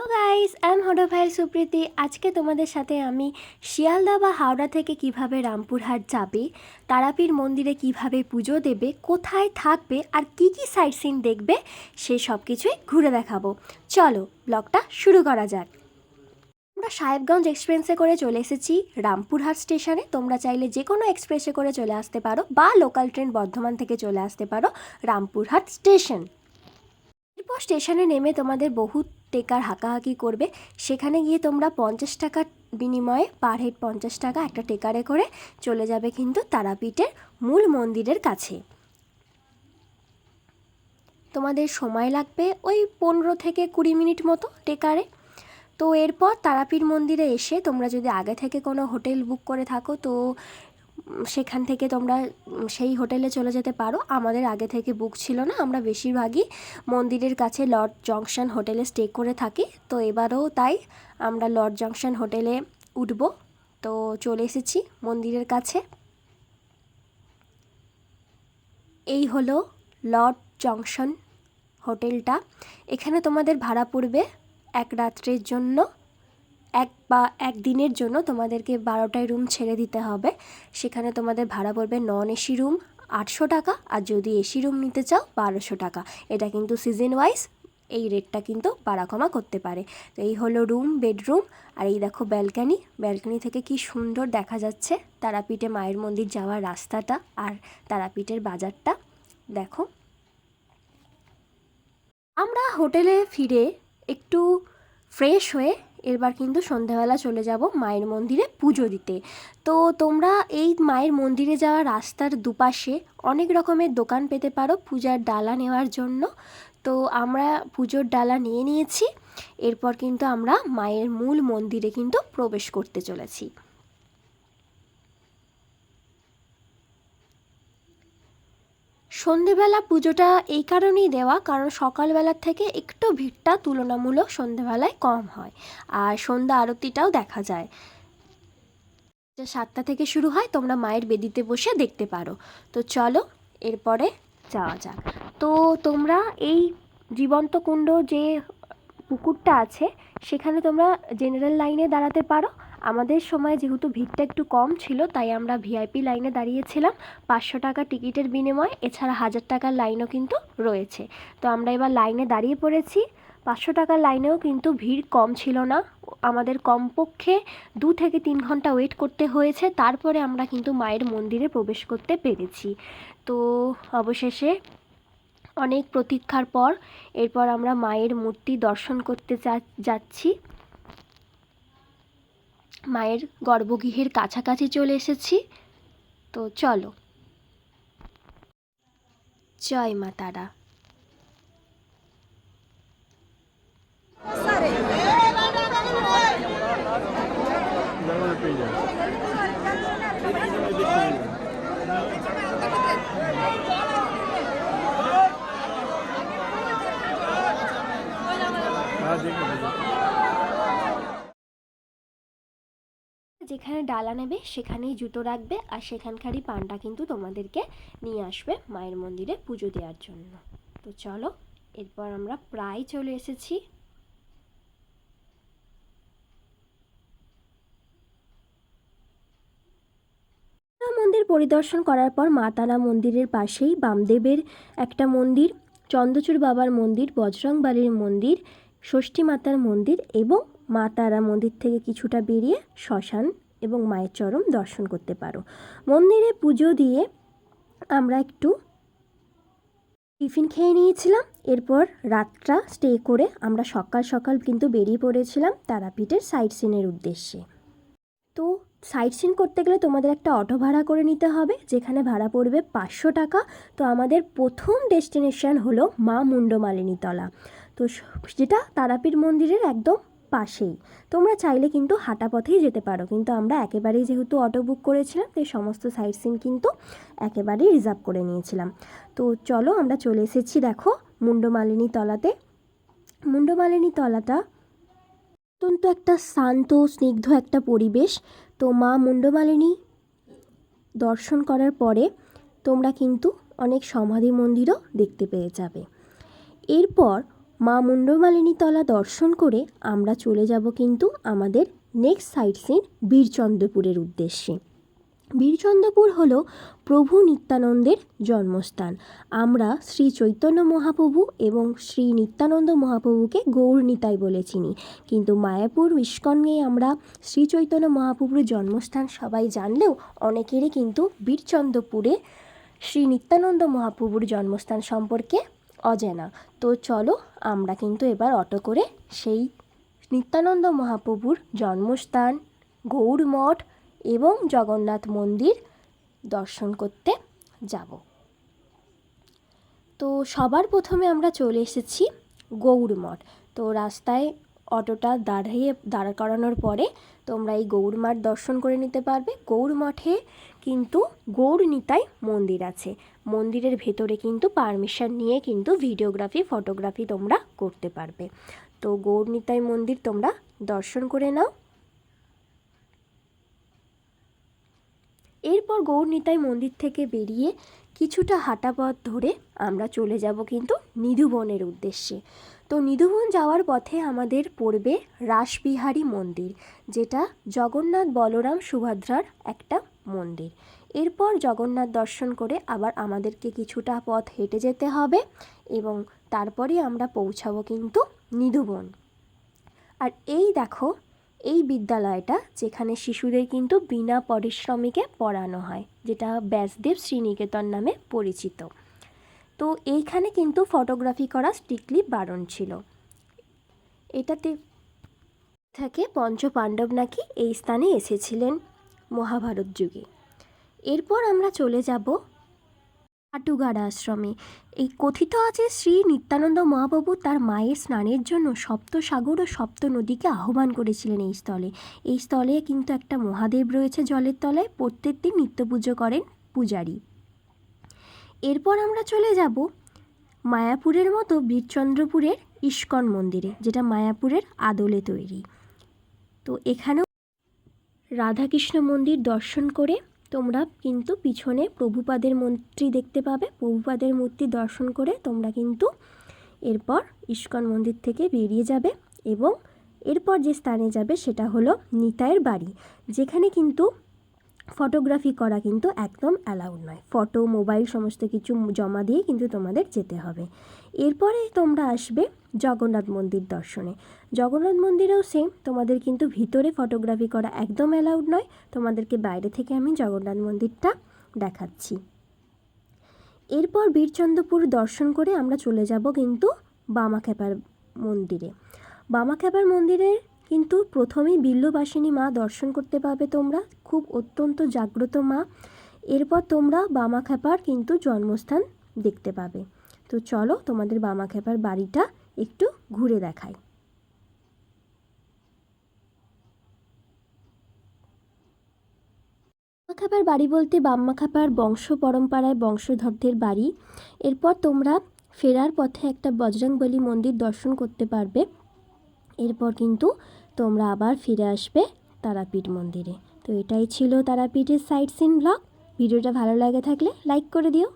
তো guys, I am হডোভাইল Supriti. আজকে তোমাদের সাথে আমি শিয়ালদা বা হাওড়া থেকে কিভাবে রামপুরহাট যাবে, তারাপীর মন্দিরে কিভাবে পুজো দেবে, কোথায় থাকবে আর কি কি সাইট সিন দেখবে সে সব কিছুই ঘুরে দেখাবো। চলো ব্লগটা শুরু করা যাক। আমরা সাহেবগঞ্জ এক্সপ্রেসে করে চলে এসেছি রামপুরহাট স্টেশনে। তোমরা চাইলে যে কোনো এক্সপ্রেসে করে চলে আসতে পারো বা লোকাল ট্রেন বর্ধমান থেকে চলে আসতে পারো রামপুরহাট স্টেশন। এরপর স্টেশনে নেমে তোমাদের বহু টেকার হাঁকাহাঁকি করবে। সেখানে গিয়ে তোমরা 50 টাকার বিনিময়ে পার হেড 50 টাকা একটা টেকারে করে চলে যাবে কিন্তু তারাপীঠের মূল মন্দিরের কাছে। তোমাদের সময় লাগবে ওই 15 থেকে 20 মিনিট মতো টেকারে। তো এরপর তারাপীঠ মন্দিরে এসে তোমরা যদি আগে থেকে কোনো হোটেল বুক করে থাকো তো সেখান থেকে তোমরা সেই হোটেলে চলে যেতে পারো। আমাদের আগে থেকে বুক ছিল না, আমরা বেশিরভাগই মন্দিরের কাছে লর্ড জংশন হোটেলে স্টে করে থাকি। তো এবারও তাই আমরা লর্ড জংশন হোটেলে উঠব। তো চলে এসেছি মন্দিরের কাছে। এই হলো লর্ড জংশন হোটেলটা। এখানে তোমাদের ভাড়া পড়বে এক রাত্রের জন্য, এক দিনের জন্য তোমাদেরকে 12টায় রুম ছেড়ে দিতে হবে। সেখানে তোমাদের ভাড়া পড়বে নন এসি রুম 800 টাকা, আর যদি এসি রুম নিতে চাও 1200 টাকা। এটা কিন্তু সিজন ওয়াইজ এই রেটটা কিন্তু বাড়া কমা করতে পারে। তো এই হলো রুম, বেডরুম। আর এই দেখো ব্যালকনি থেকে কি সুন্দর দেখা যাচ্ছে তারাপীঠে মায়ের মন্দির যাওয়ার রাস্তাটা আর তারাপীঠের বাজারটা দেখো। আমরা হোটেলে ফিরে একটু ফ্রেশ হয়ে এবার কিন্তু সন্ধ্যাবেলা চলে যাব মায়ের মন্দিরে পুজো দিতে। তো তোমরা এই মায়ের মন্দিরে যাওয়ার রাস্তার দুপাশে অনেক রকমের দোকান পেতে পারো পূজার ডালা নেওয়ার জন্য। তো আমরা পুজোর ডালা নিয়ে নিয়েছি। এরপর কিন্তু আমরা মায়ের মূল মন্দিরে কিন্তু প্রবেশ করতে চলেছি। সন্ধেবেলা পুজোটা এই কারণেই দেওয়া, কারণ সকালবেলার থেকে একটু ভিড়টা তুলনামূলক সন্ধেবেলায় কম হয় আর সন্ধ্যা আরতিটাও দেখা যায়। 7টা থেকে শুরু হয়, তোমরা মায়ের বেদিতে বসে দেখতে পারো। তো চলো এরপরে যাওয়া যাক। তো তোমরা এই জীবন্ত কুণ্ড যে পুকুরটা আছে সেখানে তোমরা জেনারেল লাইনে দাঁড়াতে পারো। আমাদের সময় যেহেতু ভিড়টা একটু কম ছিল তাই আমরা ভিআইপি লাইনে দাঁড়িয়েছিলাম 500 টাকা টিকিটের বিনিময়ে। এছাড়া 1000 টাকার লাইনও কিন্তু রয়েছে। তো আমরা এবার লাইনে দাঁড়িয়ে পড়েছি। 500 টাকার লাইনেও কিন্তু ভিড় কম ছিল না। আমাদের কমপক্ষে 2 থেকে 3 ঘন্টা ওয়েট করতে হয়েছে, তারপরে আমরা কিন্তু মায়ের মন্দিরে প্রবেশ করতে পেরেছি। তো অবশেষে অনেক প্রতীক্ষার পর এরপর আমরা মায়ের মূর্তি দর্শন করতে যাচ্ছি। মায়ের গর্ভগৃহের কাছাকাছি চলে এসেছি। তো চলো, জয় মা তারা। যেখানে ডালা নেবে সেখানেই জুতো রাখবে, আর সেখানকারই পানটা কিন্তু তোমাদেরকে নিয়ে আসবে মায়ের মন্দিরে পুজো দেওয়ার জন্য। তো চলো এরপর আমরা প্রায় চলে এসেছি। মন্দির পরিদর্শন করার পর মা তারা মন্দিরের পাশেই বামদেবের একটা মন্দির, চন্দ্রচূড় বাবার মন্দির, বজরংবলীর মন্দির, ষষ্ঠী মাতার মন্দির এবং মা তারা মন্দির থেকে কিছুটা বেরিয়ে শ্মশান এবং মায়ের চরণ দর্শন করতে পারো। মন্দিরে পুজো দিয়ে আমরা একটু টিফিন খেয়ে নিয়েছিলাম। এরপর রাতটা স্টে করে আমরা সকাল সকাল কিন্তু বেরিয়ে পড়েছিলাম তারাপীঠের সাইট সিনের উদ্দেশ্যে। তো সাইট সিন করতে গেলে তোমাদের একটা অটো ভাড়া করে নিতে হবে, যেখানে ভাড়া পড়বে 500 টাকা। তো আমাদের প্রথম ডেস্টিনেশন হলো মা মুন্ডমালিনী তলা, তো যেটা তারাপীঠ মন্দিরের একদম পাশেই। তোমরা চাইলে কিন্তু হাঁটা পথেই যেতে পারো, কিন্তু আমরা একেবারেই যেহেতু অটো বুক করেছিলাম তাই সমস্ত সাইট সিন কিন্তু একেবারেই রিজার্ভ করে নিয়েছিলাম। তো চলো আমরা চলে এসেছি দেখো মুন্ডমালিনী তলাতে। মুন্ডমালিনী তলাটা অত্যন্ত একটা শান্ত স্নিগ্ধ একটা পরিবেশ। তো মা মুন্ডমালিনী দর্শন করার পরে তোমরা কিন্তু অনেক সমাধি মন্দিরও দেখতে পেয়ে যাবে। এরপর মা মুন্ডমালিনী তলা দর্শন করে আমরা চলে যাব কিন্তু আমাদের নেক্সট সাইট সিন বীরচন্দ্রপুরের উদ্দেশ্যে। বীরচন্দ্রপুর হলো প্রভু নিত্যানন্দের জন্মস্থান। আমরা শ্রী চৈতন্য মহাপ্রভু এবং শ্রী নিত্যানন্দ মহাপ্রভুকে গৌর নিতাই বলে চিনি, কিন্তু মায়াপুর ইস্কনে আমরা শ্রী চৈতন্য মহাপ্রভুর জন্মস্থান সবাই জানলেও অনেকেরই কিন্তু বীরচন্দ্রপুরে শ্রী নিত্যানন্দ মহাপ্রভুর জন্মস্থান সম্পর্কে অজানা। তো চলো আমরা কিন্তু এবার অটো করে সেই নিত্যানন্দ মহাপ্রভুর জন্মস্থান, গৌড়মঠ এবং জগন্নাথ মন্দির দর্শন করতে যাব। তো সবার প্রথমে আমরা চলে এসেছি গৌড়মঠ। তো রাস্তায় অটোটা দাঁড় করানোর পরে তোমরা এই গৌড়মঠ দর্শন করে নিতে পারবে। গৌড়মঠে কিন্তু গৌর নিতাই মন্দির আছে। মন্দিরের ভেতরে কিন্তু পারমিশন নিয়ে কিন্তু ভিডিওগ্রাফি, ফটোগ্রাফি তোমরা করতে পারবে। তো গৌর নিতাই মন্দির তোমরা দর্শন করে নাও। এরপর গৌর নিতাই মন্দির থেকে বেরিয়ে কিছুটা হাঁটা পথ ধরে আমরা চলে যাব কিন্তু নিধুবনের উদ্দেশ্যে। তো নিধুবন যাওয়ার পথে আমাদের পড়বে রাসবিহারী মন্দির, যেটা জগন্নাথ, বলরাম, সুভদ্রার একটা মন্দির। এরপর জগন্নাথ দর্শন করে আবার আমাদেরকে কিছুটা পথ হেঁটে যেতে হবে এবং তারপরে আমরা পৌঁছাবো কিন্তু নিধুবন। আর এই দেখো এই বিদ্যালয়টা, যেখানে শিশুদের কিন্তু বিনা পারিশ্রমিকে পড়ানো হয়, যেটা ব্যাসদেব শ্রীনিকেতন নামে পরিচিত। তো এইখানে কিন্তু ফটোগ্রাফি করা স্ট্রিক্টলি বারণ ছিল। এটাতে থেকে পঞ্চপাণ্ডব নাকি এই স্থানে এসেছিলেন মহাভারত যুগে। এরপর আমরা চলে যাব খাটুগাড়া আশ্রমে। এই কথিত আছে শ্রী নিত্যানন্দ মহাপ্রভু তার মায়ের স্নানের জন্য সপ্ত সাগর ও সপ্ত নদীকে আহ্বান করেছিলেন এই স্থলে। এই স্থলে কিন্তু একটা মহাদেব রয়েছে জলের তলায়, প্রত্যেক দিন নিত্য পুজো করেন পূজারী। এরপর আমরা চলে যাব মায়াপুরের মতো বীরচন্দ্রপুরের ইস্কন মন্দিরে, যেটা মায়াপুরের আদলে তৈরি। তো এখানেও রাধাকৃষ্ণ মন্দির দর্শন করে তোমরা কিন্তু পিছনে প্রভুপাদের মূর্তি দেখতে পাবে। প্রভুপাদের মূর্তি দর্শন করে তোমরা কিন্তু এরপর ইস্কন মন্দির থেকে বেরিয়ে যাবে এবং এরপর যে স্থানে যাবে সেটা হলো নিতাইয়ের বাড়ি, যেখানে কিন্তু ফটোগ্রাফি করা কিন্তু একদম অ্যালাউড নয়। ফটো, মোবাইল সমস্ত কিছু জমা দিয়ে কিন্তু তোমাদের যেতে হবে। এরপরে তোমরা আসবে জগন্নাথ মন্দির দর্শনে। জগন্নাথ মন্দিরেও সেম, তোমাদের কিন্তু ভিতরে ফটোগ্রাফি করা একদম অ্যালাউড নয়। তোমাদেরকে বাইরে থেকে আমি জগন্নাথ মন্দিরটা দেখাচ্ছি। এরপর বীরচন্দ্রপুর দর্শন করে আমরা চলে যাব কিন্তু বামাখ্যাপার মন্দিরে। বামাখ্যাপার মন্দিরে কিন্তু প্রথমেই বিল্ববাসিনী মা দর্শন করতে পাবে তোমরা, খুব অত্যন্ত জাগ্রত মা। এরপর তোমরা বামাখ্যাপার কিন্তু জন্মস্থান দেখতে পাবে। তো চলো তোমাদের বামাখ্যাপার বাড়িটা একটু ঘুরে দেখাই। বামাখ্যাপার বাড়ি বলতে বামাখ্যাপার বংশ পরম্পরায় বংশধরদের বাড়ি। এরপর তোমরা ফেরার পথে একটা বজরংবলী মন্দির দর্শন করতে পারবে। এরপর কিন্তু তোমরা আবার ফিরে আসবে তারাপীঠ মন্দিরে। তো এটাই ছিল তারাপীঠের সাইট সিন ব্লগ। ভিডিওটা ভালো লাগে থাকলে লাইক করে দিও।